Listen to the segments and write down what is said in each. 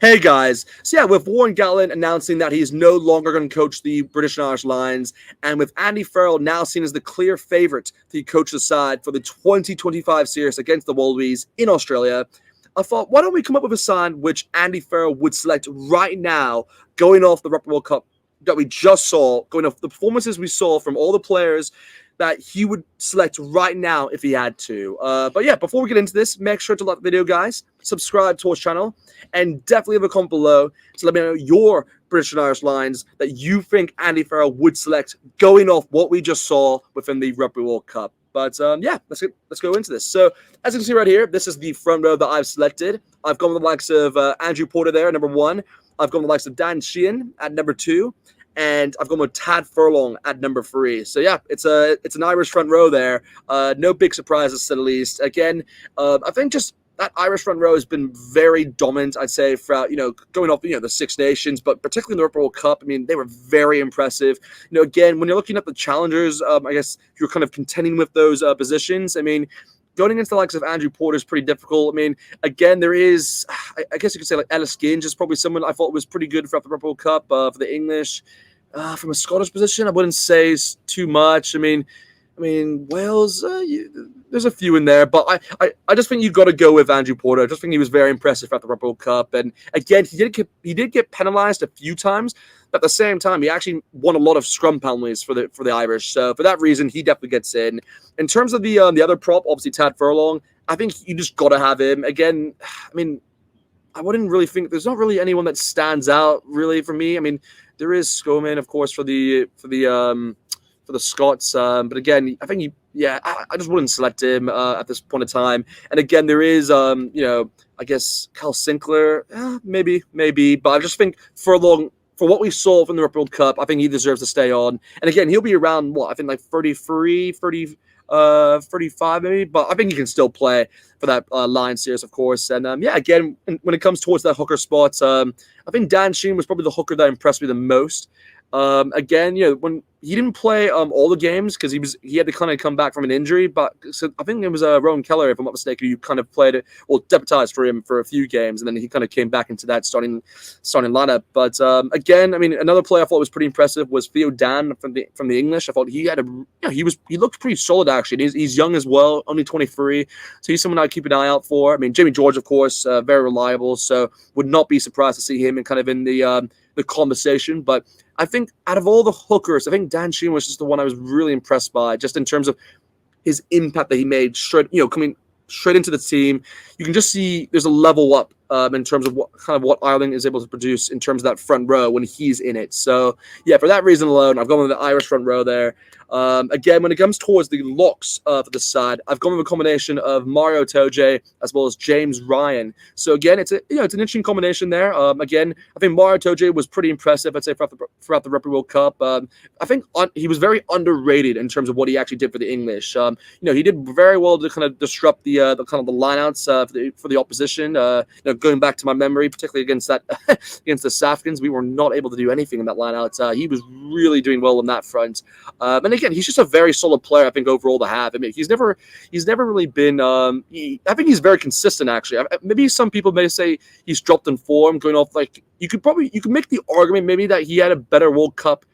Hey guys, so yeah, with Warren Gatland announcing that he's no longer going to coach the British and Irish Lions, and with Andy Farrell now seen as the clear favourite to coach the side for the 2025 series against the Wallabies in Australia, I thought, why don't we come up with a side which Andy Farrell would select right now, going off the Rugby World Cup that we just saw, going off the performances we saw from all the players that he would select right now if he had to. But yeah, before we get into this, make sure to like the video, guys, subscribe to our channel, and definitely have a comment below to let me know your British and Irish lines that you think Andy Farrell would select going off what we just saw within the Rugby World Cup. But yeah, let's go into this. So as you can see right here, this is the front row that I've selected. I've gone with the likes of Andrew Porter there, number 1. I've gone with the likes of Dan Sheehan at number 2. And I've gone with Tad Furlong at number 3. So yeah, it's an Irish front row there. No big surprises, to say the least. Again, I think just that Irish front row has been very dominant, I'd say, throughout, going off, the Six Nations, but particularly in the Rugby World Cup. I mean, they were very impressive. Again, when you're looking at the challengers, I guess you're kind of contending with those positions. I mean, going against the likes of Andrew Porter is pretty difficult. I mean, again, there is, I guess you could say, like Ellis Ginge is probably someone I thought was pretty good throughout the Rugby World Cup for the English. From a Scottish position, I wouldn't say too much. I mean, Wales, there's a few in there, but I just think you've got to go with Andrew Porter. I just think he was very impressive at the Rugby World Cup, and again, he did get penalised a few times, but at the same time, he actually won a lot of scrum penalties for the Irish. So for that reason, he definitely gets in. In terms of the other prop, obviously Tad Furlong, I think you just got to have him. Again, I mean, I wouldn't really think there's not really anyone that stands out really for me. I mean, there is Skoman, of course, for the Scots, but again, I think I just wouldn't select him at this point in time. And again, there is I guess Cal Sinclair, maybe, but I just think for what we saw from the Rugby World Cup, I think he deserves to stay on. And again, he'll be around I think like 33, 35 maybe, but I think he can still play for that line series, of course. And again, when it comes towards that hooker spot, I think Dan Sheehan was probably the hooker that impressed me the most. Again, when he didn't play all the games because he had to kind of come back from an injury, but so I think it was Rowan Keller, if I'm not mistaken, who kind of played it or deputized for him for a few games, and then he kind of came back into that starting lineup. But again, I mean, another player I thought was pretty impressive was Theo Dan from the English. I thought he had he looked pretty solid actually. He's young as well, only 23, so he's someone I'd keep an eye out for. I mean, Jamie George, of course, very reliable, so would not be surprised to see him in kind of in the conversation. But I think out of all the hookers, I think Dan Sheehan was just the one I was really impressed by, just in terms of his impact that he made coming straight into the team. You can just see there's a level up in terms of what Ireland is able to produce in terms of that front row when he's in it. So yeah, for that reason alone, I've gone with the Irish front row there. Again, when it comes towards the locks for the side, I've gone with a combination of Mario Toje as well as James Ryan. So again, it's an interesting combination there. Again, I think Mario Toje was pretty impressive, I'd say, throughout the Rugby World Cup. I think he was very underrated in terms of what he actually did for the English. He did very well to kind of disrupt the kind of the lineouts for the opposition. Going back to my memory, particularly against the Safkins, we were not able to do anything in that lineout. He was really doing well on that front. And again, he's just a very solid player, I think, overall to have. I mean, he's never really been. I think he's very consistent, actually. Maybe some people may say he's dropped in form, going off like you could make the argument maybe that he had a better World Cup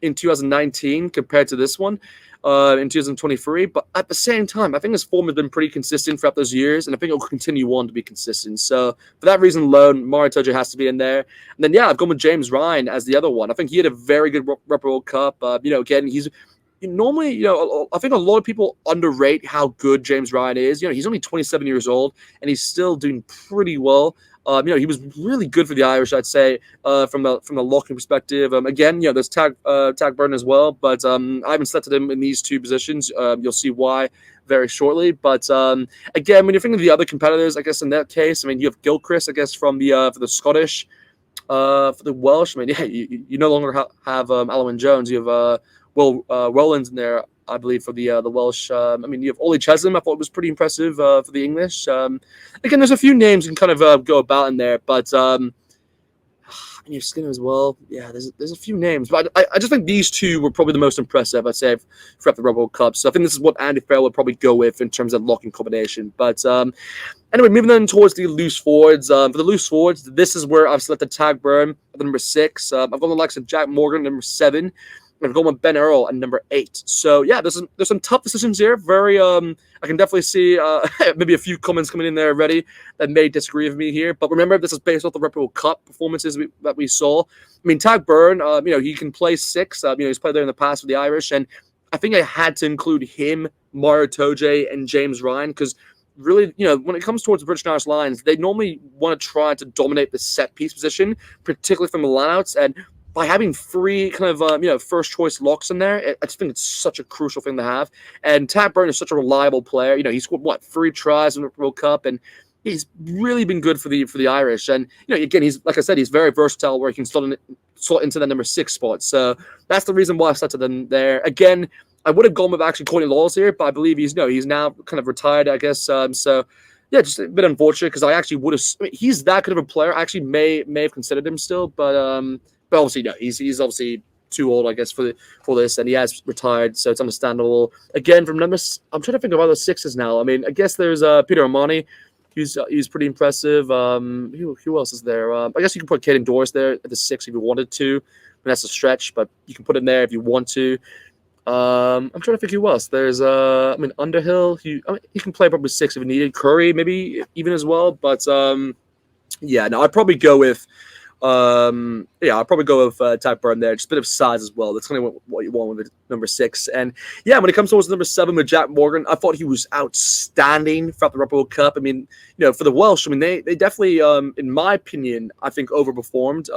in 2019 compared to this one in 2023. But at the same time, I think his form has been pretty consistent throughout those years, and I think it will continue on to be consistent. So for that reason alone, Mario Toje has to be in there. And then, I've gone with James Ryan as the other one. I think he had a very good Rugby World Cup. Again, he's normally, I think a lot of people underrate how good James Ryan is. He's only 27 years old, and he's still doing pretty well. He was really good for the Irish, I'd say, from the locking perspective. Again, there's Tag Burton as well, but I haven't selected him in these two positions. You'll see why very shortly. But again, when you're thinking of the other competitors, I guess in that case, I mean, you have Gilchrist, I guess, from the for the Scottish, for the Welsh. I mean, you no longer have Alan Jones. You have Will Rowlands in there, I believe, for the Welsh. I mean, you have Ollie Cheslam. I thought was pretty impressive for the English. Again, there's a few names you can kind of go about in there, but and your Skinner as well. Yeah, there's a few names, but I just think these two were probably the most impressive, I'd say, throughout the Rugby World Cup. So I think this is what Andy Farrell would probably go with in terms of locking combination. But Anyway, moving on towards the loose forwards. For the loose forwards, this is where I've selected Tag Burn at the number 6. I've got the likes of Jack Morgan, number 7. I've gone with Ben Earl at number 8. So yeah, there's some tough decisions here. Very I can definitely see maybe a few comments coming in there already that may disagree with me here. But remember, this is based off the Red Bull Cup performances that we saw. I mean, Tag Burn, he can play 6. He's played there in the past with the Irish, and I think I had to include him, Mario Toje, and James Ryan because really, when it comes towards the British and Irish Lions, they normally want to try to dominate the set piece position, particularly from the lineouts. And by having 3 kind of, first choice locks in there, I just think it's such a crucial thing to have. And Tap Burn is such a reliable player. He scored, 3 tries in the World Cup, and he's really been good for the Irish. And, again, he's, like I said, he's very versatile where he can slot into the number 6 spot. So that's the reason why I started them there. Again, I would have gone with actually Courtney Laws here, but I believe he's now kind of retired, I guess. So, yeah, just a bit unfortunate because I actually would have. He's that good of a player. I actually may have considered him still, but obviously no, he's obviously too old, I guess, for this, and he has retired, so it's understandable. Again, from numbers, I'm trying to think of other 6s now. I mean, I guess there's Peter Armani. He's pretty impressive. Who else is there? I guess you can put Caden Doris there at the 6 if you wanted to. I mean, that's a stretch, but you can put him there if you want to. I'm trying to think who else. There's Underhill. He can play probably 6 if needed. Curry maybe even as well. But yeah, no, I'd probably go with Tag Burn there. Just a bit of size as well. That's kind of what you want with number 6. And yeah, when it comes towards number 7 with Jack Morgan, I thought he was outstanding throughout the Red Bull Cup. I mean, for the Welsh, I mean, they definitely, in my opinion, I think overperformed.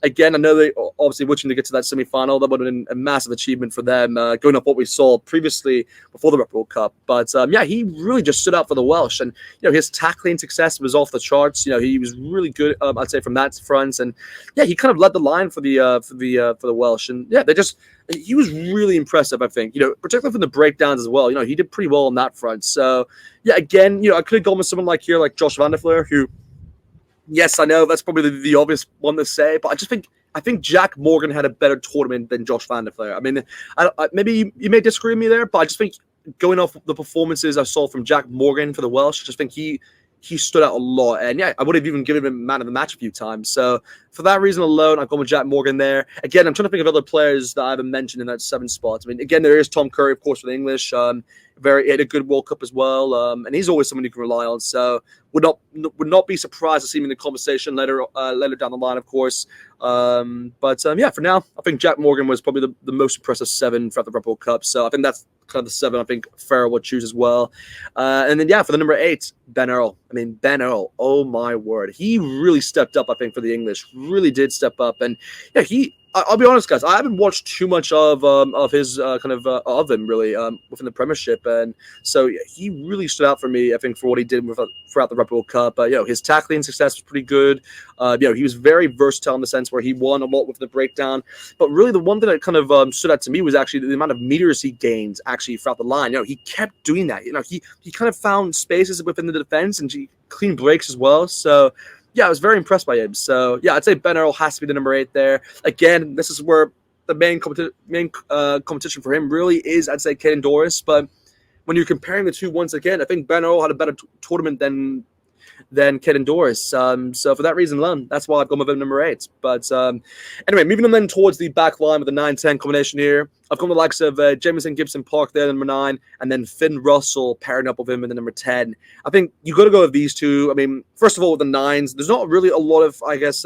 Again, I know they obviously wishing to get to that semi-final. That would have been a massive achievement for them, going off what we saw previously before the Red Bull Cup. But yeah, he really just stood out for the Welsh, and his tackling success was off the charts. He was really good, I'd say, from that front, and yeah, he kind of led the line for the Welsh, and yeah, he was really impressive, I think, particularly from the breakdowns as well. He did pretty well on that front. So, yeah, again, I could have gone with someone like Josh Van der Fleer, who, yes, I know that's probably the obvious one to say, but I think Jack Morgan had a better tournament than Josh Van der Fleer. I mean, maybe you may disagree with me there, but I just think going off the performances I saw from Jack Morgan for the Welsh, I just think he stood out a lot. And yeah, I would have even given him man of the match a few times. So for that reason alone, I've gone with Jack Morgan there. Again, I'm trying to think of other players that I haven't mentioned in that 7 spots. I mean, again, there is Tom Curry, of course, with English. He had a good World Cup as well. And he's always someone you can rely on. So would not be surprised to see him in the conversation later down the line, of course. Yeah, for now, I think Jack Morgan was probably the most impressive 7 throughout the Red Bull Cup. So I think that's kind of the 7 I think Farrell would choose as well. And then, yeah, for the number 8, Ben Earl. I mean, Ben Earl, oh my word. He really stepped up, I think, for the English. Really did step up. And yeah, I'll be honest, guys, I haven't watched too much of his of him really within the Premiership, and so yeah, he really stood out for me. I think for what he did throughout the Red Bull Cup. His tackling success was pretty good. He was very versatile in the sense where he won a lot with the breakdown. But really, the one thing that kind of stood out to me was actually the amount of meters he gained actually throughout the line. He kept doing that. He kind of found spaces within the defense and he clean breaks as well. So. Yeah, I was very impressed by him. So, yeah, I'd say Ben Earl has to be the number 8 there. Again, this is where the main competition for him really is, I'd say, Caden Doris. But when you're comparing the two once again, I think Ben Earl had a better tournament than Caden Doris. So for that reason alone, that's why I've gone with him number 8. But anyway, moving on then towards the back line with the 9-10 combination here. I've gone with the likes of Jamison Gibson Park there, number 9, and then Finn Russell pairing up with him in the number 10. I think you got to go with these two. I mean, first of all, with the 9s, there's not really a lot of, I guess,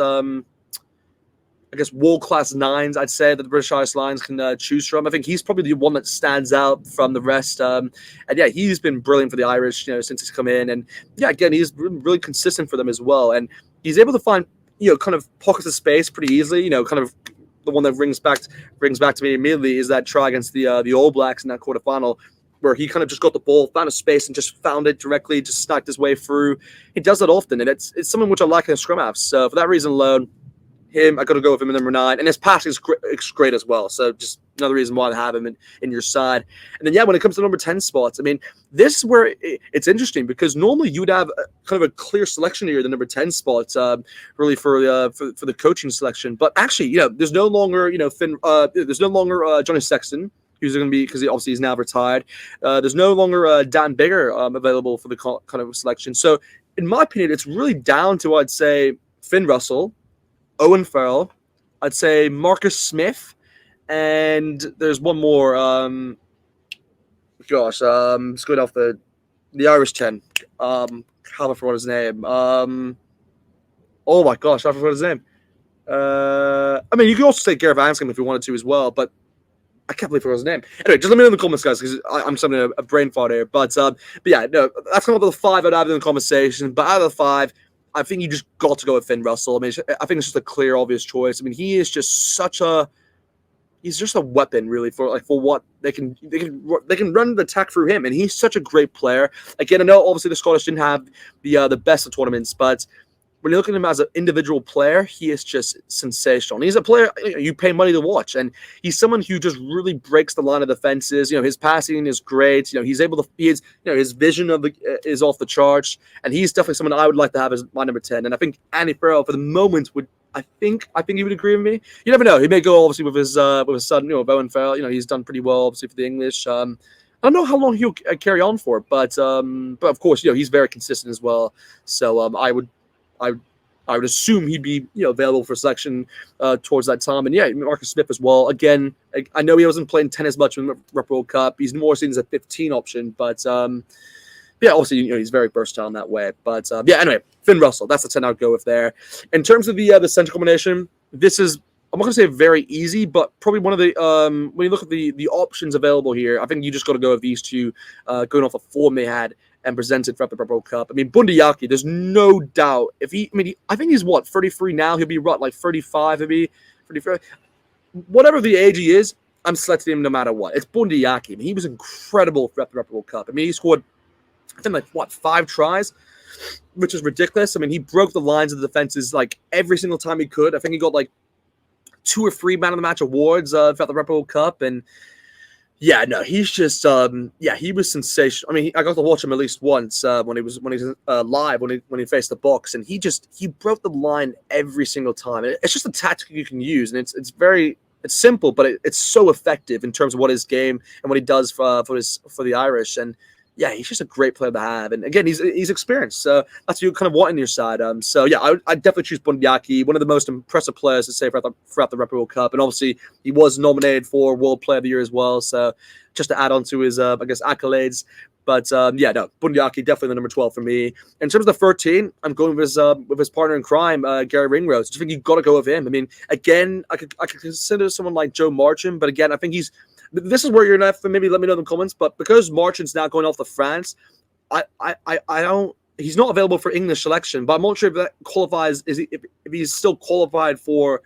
world-class 9s, I'd say, that the British Irish Lions can choose from. I think he's probably the one that stands out from the rest. And yeah, he's been brilliant for the Irish, since he's come in. And yeah, again, he's been really consistent for them as well. And he's able to find, kind of pockets of space pretty easily, kind of the one that brings back to me immediately is that try against the All Blacks in that quarterfinal, where he kind of just got the ball, found a space, and just found it directly, just sniped his way through. He does that often, and it's something which I like in a scrum half. So for that reason alone, I got to go with him in number 9, and his passing is great as well. So just another reason why I have him in your side. And then yeah, when it comes to number 10 spots, I mean, this is where it's interesting because normally you would have kind of a clear selection here, the number 10 spots, really for the coaching selection. But actually, there's no longer there's no longer Johnny Sexton, who's going to be, because obviously he's now retired. There's no longer Dan Bigger available for the kind of selection. So in my opinion, it's really down to, I'd say, Finn Russell, Owen Farrell, I'd say Marcus Smith, and there's one more. It's going off the Irish 10. How I forgot his name. Oh my gosh, I forgot his name. I mean, you could also say Gareth Anscombe if you wanted to as well, but I can't believe I forgot his name. Anyway, just let me know in the comments, guys, because I'm just having a brain fart here. But yeah, no, that's kind of the five I'd have in the conversation. But out of the five, I think you just got to go with Finn Russell. I mean, I think it's just a clear, obvious choice. I mean, he is just such a he's just a weapon, really, for what they can run the attack through him, and he's such a great player. Again, I know obviously the Scottish didn't have the best of tournaments, but when you look at him as an individual player, he is just sensational. And he's a player you pay money to watch, and he's someone who just really breaks the line of defenses. His passing is great. He's able to. His vision is off the charts, and he's definitely someone I would like to have as my number 10. And I think Andy Farrell for the moment would. I think he would agree with me. You never know. He may go obviously with his son, Owen Farrell. He's done pretty well obviously for the English. I don't know how long he'll carry on for, but of course, he's very consistent as well. So I would assume he'd be available for selection towards that time. And yeah, Marcus Smith as well. Again, I know he wasn't playing 10 as much in the Rep World Cup. He's more seen as a 15 option, but yeah, obviously he's very versatile in that way. But yeah, anyway, Finn Russell, that's the 10 I'd go with there. In terms of the center combination, this is I'm not going to say very easy, but probably one of the when you look at the options available here, I think you just got to go with these two, going off the form they had and presented throughout the World Cup. I mean, Bundyaki, there's I think he's 33 now. He'll be like 35, maybe 35. Whatever the age he is, I'm selecting him no matter what. It's Bundyaki. I mean, he was incredible throughout the World Cup. I mean, he scored, I think, 5 tries, which is ridiculous. I mean, he broke the lines of the defenses like every single time he could. I think he got like 2 or 3 man of the match awards throughout the World Cup, and yeah, no, he's just he was sensational. I mean, I got to watch him at least once when he was live when he faced the box, and he broke the line every single time. It's just a tactic you can use, and it's simple, but it's so effective in terms of what his game and what he does for the Irish. And yeah, he's just a great player to have. And again, he's experienced, so that's what you kind of want in your side. So yeah, I'd definitely choose Bundyaki, one of the most impressive players to say throughout the World Cup. And obviously, he was nominated for World Player of the Year as well. So just to add on to his, accolades. But yeah, no, Bundyaki definitely the number 12 for me. In terms of the 13, I'm going with his partner in crime, Gary Ringrose. I think you've got to go with him. I mean, again, I could consider someone like Joe Marchand, but again, I think this is where you're gonna have to maybe let me know in the comments. But because Marchand's now going off to France, I don't. He's not available for English selection, but I'm not sure if that qualifies. If he's still qualified for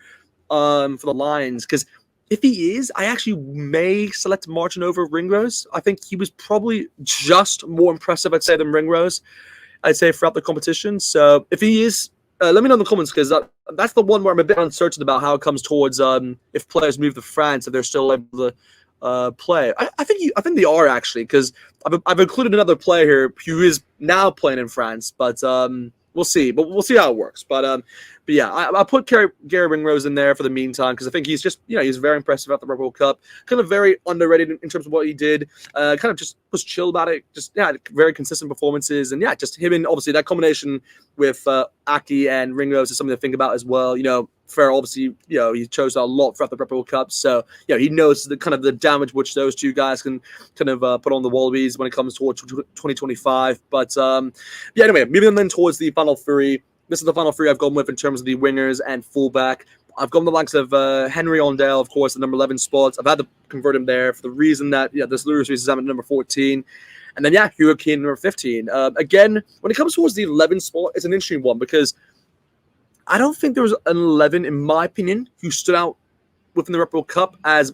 the Lions? Because if he is, I actually may select Marchand over Ringrose. I think he was probably just more impressive, I'd say, than Ringrose. I'd say throughout the competition. So if he is, let me know in the comments, because that's the one where I'm a bit uncertain about how it comes towards if players move to France, if they're still able to play. I think they are, actually, because I've included another player here who is now playing in France, but we'll see. But we'll see how it works. But yeah, I'll put Gary Ringrose in there for the meantime, because I think he's just he's very impressive at the World Cup. Kind of very underrated in terms of what he did. Kind of just was chill about it. Just very consistent performances, and just him, and obviously that combination with Aki and Ringrose is something to think about as well. Farrell, obviously, he chose a lot throughout the World Cup, so he knows the kind of the damage which those two guys can kind of put on the Wallabies when it comes towards 2025. But anyway, moving on then towards the final three. This is the final three I've gone with in terms of the wingers and fullback. I've gone the likes of Henry Ondale, of course, the number 11 spots. I've had to convert him there for the reason that this Lewis is at number 14. And then, Hugo Keane, number 15. Again, when it comes towards the 11 spot, it's an interesting one, because I don't think there was an 11, in my opinion, who stood out within the World Cup as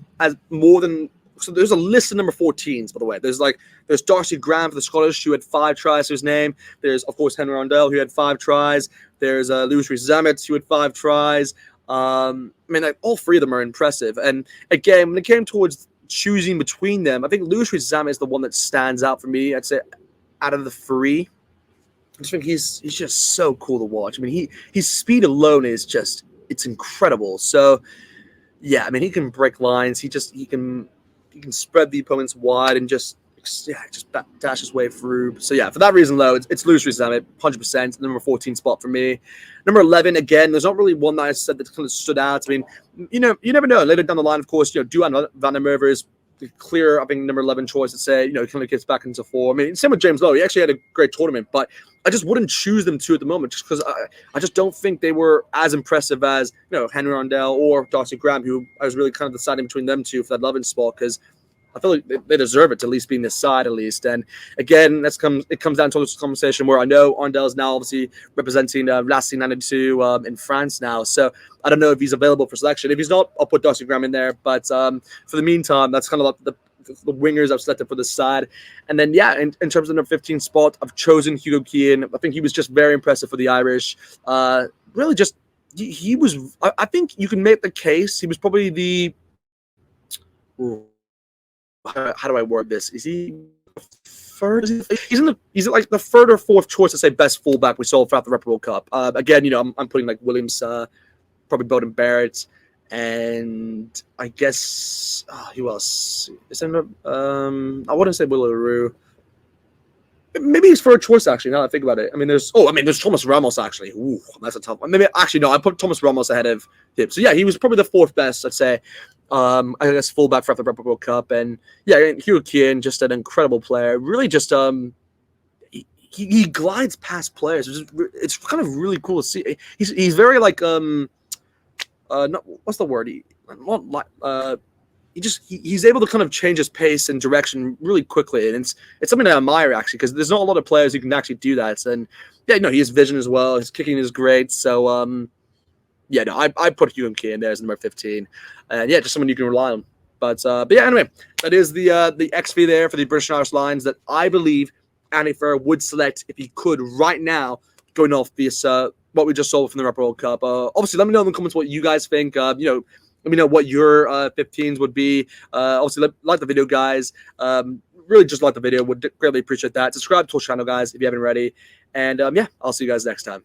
more than. So there's a list of number 14s, by the way. There's Darcy Graham for the Scottish, who had 5 tries to his name. There's, of course, Henry Rondell, who had 5 tries. There's Lewis Zamet, who had 5 tries. I mean, all 3 of them are impressive. And again, when it came towards choosing between them, I think Lewis Zamet is the one that stands out for me. I'd say out of the 3. I just think he's just so cool to watch. I mean, his speed alone is just, it's incredible. So yeah, I mean, he can break lines. He can spread the opponents wide and just yeah, just dash his way through. So yeah, for that reason, though, it's Louis Rees-Zammit, 100%. Number 14 spot for me. Number 11, again, there's not really one that I said that kind of stood out. I mean, you never know. Later down the line, of course, Duan van der Merwe is the clear, I think, number 11 choice to say, he kind of gets back into form. I mean, same with James Lowe. He actually had a great tournament, but I just wouldn't choose them two at the moment just because I just don't think they were as impressive as, Henry Rondell or Darcy Graham, who I was really kind of deciding between them two for that 11 spot because I feel like they deserve it to at least be in this side at least. And again, it comes down to this conversation where I know Arndell is now obviously representing Racing 92 in France now. So I don't know if he's available for selection. If he's not, I'll put Darcy Graham in there. But for the meantime, that's kind of like the wingers I've selected for this side. And then, yeah, in terms of the number 15 spot, I've chosen Hugo Keane. I think he was just very impressive for the Irish. Really just, he was, I think you can make the case. He was probably the, how do I word this? Is he third? He's like the third or fourth choice to say best fullback we saw throughout the Rep World Cup. Again, I'm putting like Williams, probably Bowden Barrett, and I guess who else? Is there I wouldn't say Will LaRue. Maybe he's third choice actually. Now that I think about it, I mean, there's Thomas Ramos actually. Ooh, that's a tough one. Maybe actually no, I put Thomas Ramos ahead of him. So yeah, he was probably the fourth best, I'd say. I guess fullback for the Rep World Cup, and yeah, Hugo Keane, just an incredible player. Really, just he glides past players. It's kind of really cool to see. He's very like not what's the word? He's able to kind of change his pace and direction really quickly, and it's something I admire actually because there's not a lot of players who can actually do that. And yeah, he has vision as well. His kicking is great. So yeah, no, I put Hugo Keane there as number 15, and yeah, just someone you can rely on. But yeah, anyway, that is the XV there for the British and Irish Lions that I believe Andy Farrell would select if he could right now, going off this what we just saw from the Rep World Cup. Obviously, let me know in the comments what you guys think. Let me know what your 15s would be. Obviously, like the video, guys. Really just like the video. Would greatly appreciate that. Subscribe to our channel, guys, if you haven't already. And yeah, I'll see you guys next time.